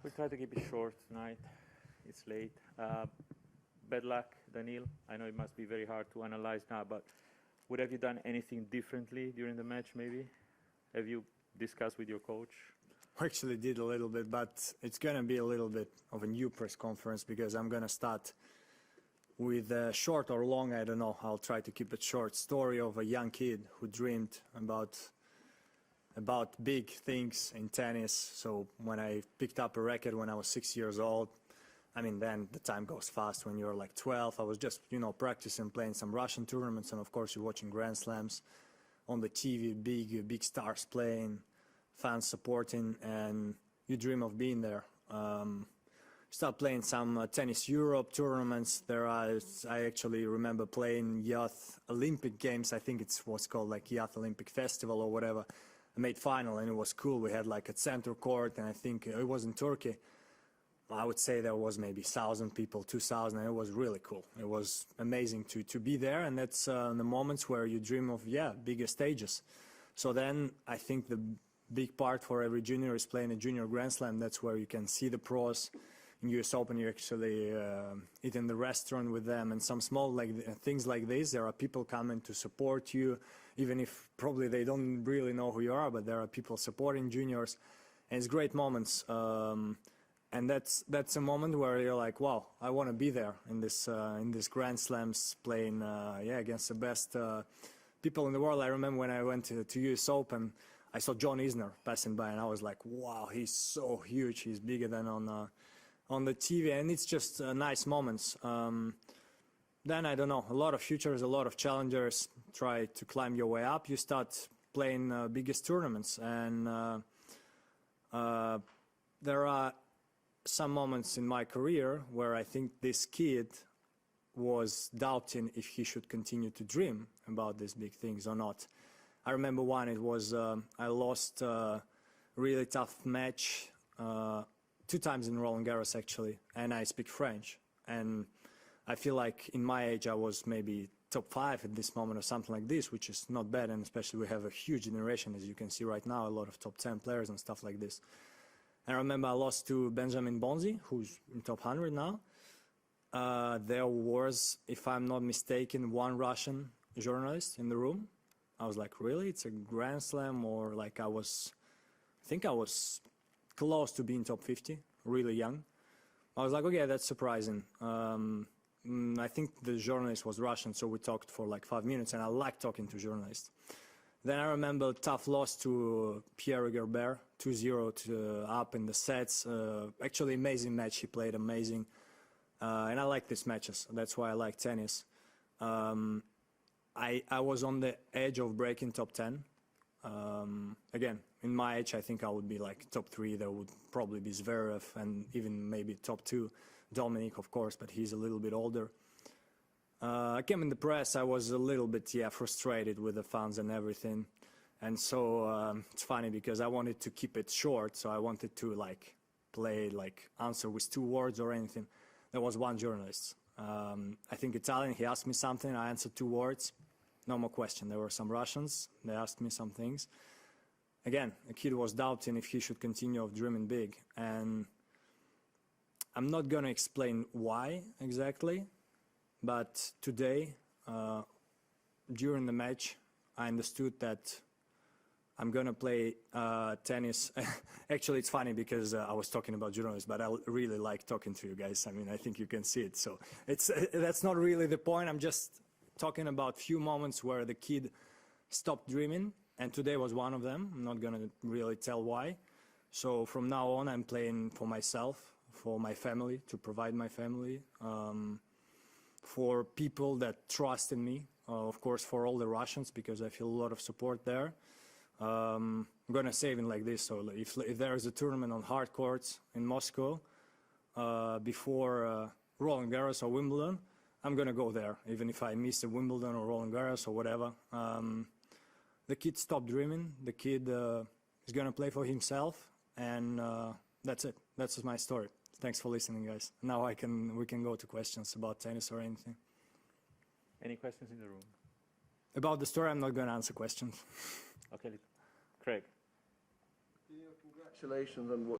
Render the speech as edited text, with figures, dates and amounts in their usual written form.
We'll try to keep it short tonight. It's late. Bad luck, Daniil. I know it must be very hard to analyze now, but would have you done anything differently during the match, maybe? Have you discussed with your coach? I actually did a little bit, but it's going to be a little bit of a new press conference because I'm going to start with a short or long, I don't know, I'll try to keep it short, story of a young kid who dreamed about big things in tennis. So when I picked up a racket when I was 6 years old, I mean, then the time goes fast when you're like 12. I was just, practicing, playing some Russian tournaments, and of course you're watching Grand Slams on the TV, big stars playing, fans supporting, and you dream of being there. Start playing some Tennis Europe tournaments. I actually remember playing Youth Olympic Games. I think it was called like Youth Olympic Festival or whatever. I made final and it was cool. We had like a center court, and I think it was in Turkey. I would say there was maybe 1,000 people, 2,000, and it was really cool. It was amazing to be there, and that's the moments where you dream of, bigger stages. So then I think the big part for every junior is playing a junior Grand Slam. That's where you can see the pros. In US Open, you actually eat in the restaurant with them, and some small things like this. There are people coming to support you, even if probably they don't really know who you are, but there are people supporting juniors, and it's great moments. And that's a moment where you're like, wow, I want to be there in this Grand Slams, playing against the best people in the world. I remember when I went to US Open, I saw John Isner passing by, and I was like, wow, he's so huge. He's bigger than on the TV, and it's just nice moments. Then I don't know, a lot of futures, a lot of challengers. Try to climb your way up. You start playing biggest tournaments, and there are some moments in my career where I think this kid was doubting if he should continue to dream about these big things or not. I remember one, it was I lost a really tough match 2 times in Roland Garros actually, and I speak French. And I feel like in my age I was maybe top 5 at this moment or something like this, which is not bad, and especially we have a huge generation, as you can see right now, a lot of top 10 players and stuff like this. I remember I lost to Benjamin Bonzi, who's in top 100 now. There was, if I'm not mistaken, 1 Russian journalist in the room. I was like, really? It's a Grand Slam? Or like I think I was close to being top 50, really young. I was like, okay, that's surprising. I think the journalist was Russian, so we talked for like 5 minutes, and I like talking to journalists. Then I remember a tough loss to Pierre Gerber, 2-0 up in the sets. Actually, amazing match. He played amazing. And I like these matches. That's why I like tennis. I was on the edge of breaking top 10. Again, in my age, I think I would be like top 3. There would probably be Zverev and even maybe top 2. Dominic, of course, but he's a little bit older. I came in the press, I was a little bit, frustrated with the fans and everything. And so it's funny because I wanted to keep it short, so I wanted to answer with 2 words or anything. There was 1 journalist. I think Italian, he asked me something, I answered 2 words. No more question. There were some Russians, they asked me some things. Again, a kid was doubting if he should continue of dreaming big. And I'm not going to explain why exactly, but today, during the match, I understood that I'm going to play tennis. Actually, it's funny because I was talking about journalists, but I really like talking to you guys. I mean, I think you can see it. So that's not really the point. I'm just talking about few moments where the kid stopped dreaming, and today was one of them. I'm not going to really tell why. So from now on, I'm playing for myself, for my family, to provide my family, for people that trust in me, of course, for all the Russians, because I feel a lot of support there. I'm going to save it like this. So if there is a tournament on hard courts in Moscow before Roland Garros or Wimbledon, I'm going to go there, even if I miss a Wimbledon or Roland Garros or whatever. The kid stopped dreaming. The kid is going to play for himself, and that's it. That's my story. Thanks for listening, guys. Now we can go to questions about tennis or anything. Any questions in the room? About the story, I'm not going to answer questions. Okay, Craig. Congratulations on what